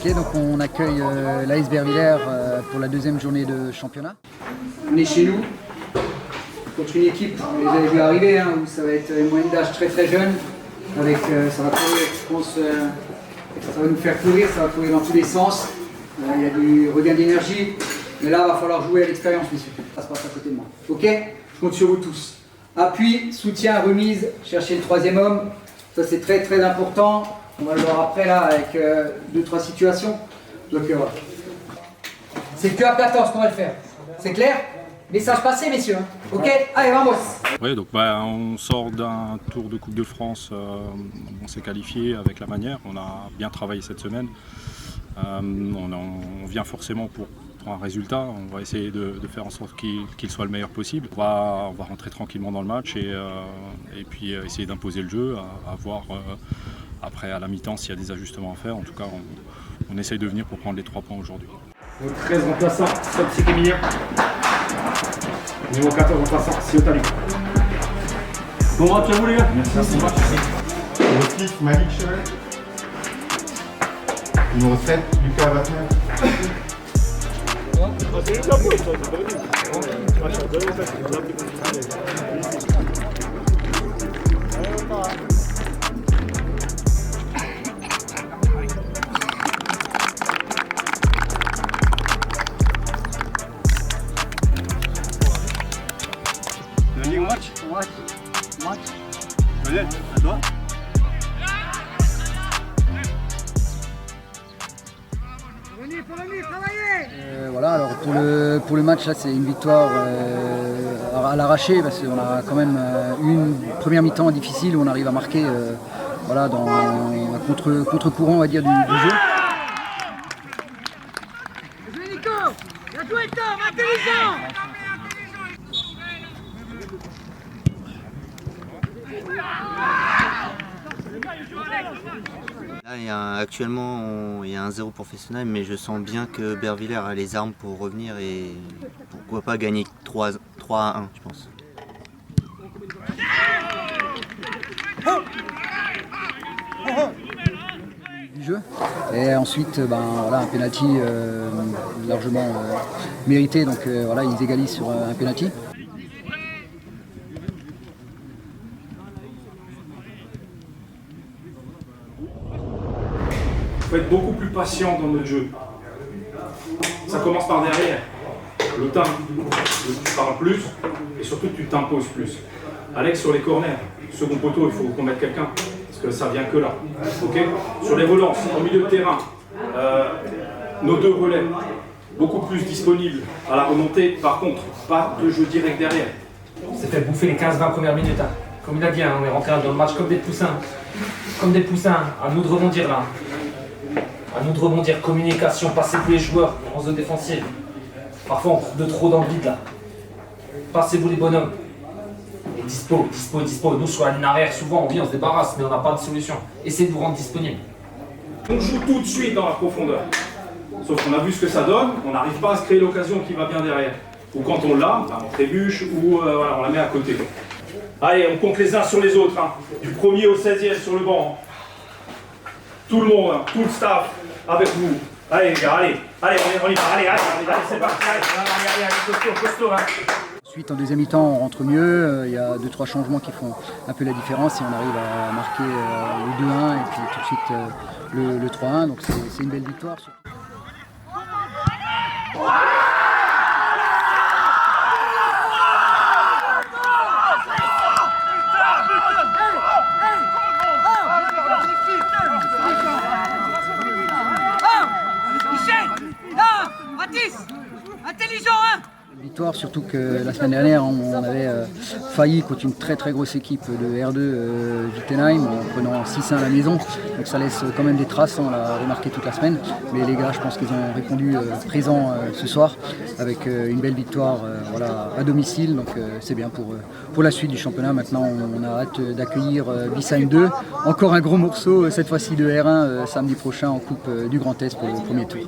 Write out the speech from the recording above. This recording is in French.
Ok, donc on accueille l'AS Bervillers pour la deuxième journée de championnat. On est chez nous contre une équipe, vous les avez vu arriver, hein, où ça va être une moyenne d'âge très très jeune. Avec, ça va courir, je pense, ça va nous faire courir, ça va courir dans tous les sens. Il y a du regain d'énergie, mais là il va falloir jouer à l'expérience, messieurs. Ça se passe à côté de moi. Ok, je compte sur vous tous. Appui, soutien, remise, chercher le troisième homme. Ça c'est très très important. On va le voir après là avec 2-3 situations. Donc voilà. C'est que à 14 qu'on va le faire. C'est clair? Message passé, messieurs. Ok? Allez, vamos! Oui, donc on sort d'un tour de Coupe de France. On s'est qualifié avec la manière. On a bien travaillé cette semaine. On vient forcément pour un résultat. On va essayer de faire en sorte qu'il soit le meilleur possible. On va rentrer tranquillement dans le match et puis essayer d'imposer le jeu, à voir après à la mi-temps s'il y a des ajustements à faire. En tout cas, on essaye de venir pour prendre les 3 points aujourd'hui. 13 remplaçants, Stop c'est Emilien. Numéro 14 remplaçant, Siotali. Bon match à vous les gars. Merci. Numéro 6, Malik Chevel. Numéro 7, Lucas Wagner. Match. Allez, à toi. Voilà, alors pour le match, là, c'est une victoire à l'arraché parce qu'on a quand même eu une première mi-temps difficile où on arrive à marquer voilà, dans un contre-courant on va dire, du jeu. Nico, bien joué Tom, intelligent. Là, actuellement, il y a un 0 professionnel, mais je sens bien que Bervillers a les armes pour revenir et pourquoi pas gagner 3-1, je pense. Du jeu. Et ensuite, voilà, un penalty largement mérité, donc voilà, ils égalisent sur un penalty. Il faut être beaucoup plus patient dans notre jeu. Ça commence par derrière. Le temps, tu parles plus et surtout tu t'imposes plus. Alex, sur les corners, second poteau, il faut qu'on mette quelqu'un parce que ça vient que là. Okay, sur les relances, au milieu de terrain, nos 2 relais, beaucoup plus disponibles à la remontée. Par contre, pas de jeu direct derrière. On s'est fait bouffer les 15-20 premières minutes. Hein. Comme il a dit, hein, on est rentré dans le match comme des poussins. Comme des poussins. À nous de rebondir là. À nous de rebondir, communication, passer tous les joueurs en zone défensive. Parfois on trouve de trop dans le vide là. Passez-vous les bonhommes. Et dispo. Nous sur la ligne arrière, souvent on vient, on se débarrasse, mais on n'a pas de solution. Essayez de vous rendre disponible. On joue tout de suite dans la profondeur. Sauf qu'on a vu ce que ça donne, on n'arrive pas à se créer l'occasion qui va bien derrière. Ou quand on l'a, on trébuche ou voilà, on la met à côté. Allez, on compte les uns sur les autres. Hein. Du 1er au 16e sur le banc. Tout le monde, hein, tout le staff avec vous. Allez les gars, allez, on y va, allez, c'est parti, allez, costaud, hein. Ensuite, en deuxième mi-temps, on rentre mieux. Il y a 2-3 changements qui font un peu la différence et on arrive à marquer le 2-1 et puis tout de suite le 3-1. Donc c'est une belle victoire. Intelligent, hein. Victoire, surtout que la semaine dernière on avait failli contre une très très grosse équipe de R2 Wittenheim en prenant 6-1 à la maison, donc ça laisse quand même des traces, on l'a remarqué toute la semaine, mais les gars je pense qu'ils ont répondu présent ce soir avec une belle victoire voilà, à domicile, donc c'est bien pour la suite du championnat. Maintenant on a hâte d'accueillir Bissheim 2, encore un gros morceau cette fois-ci de R1 samedi prochain en Coupe du Grand Est pour le premier tour.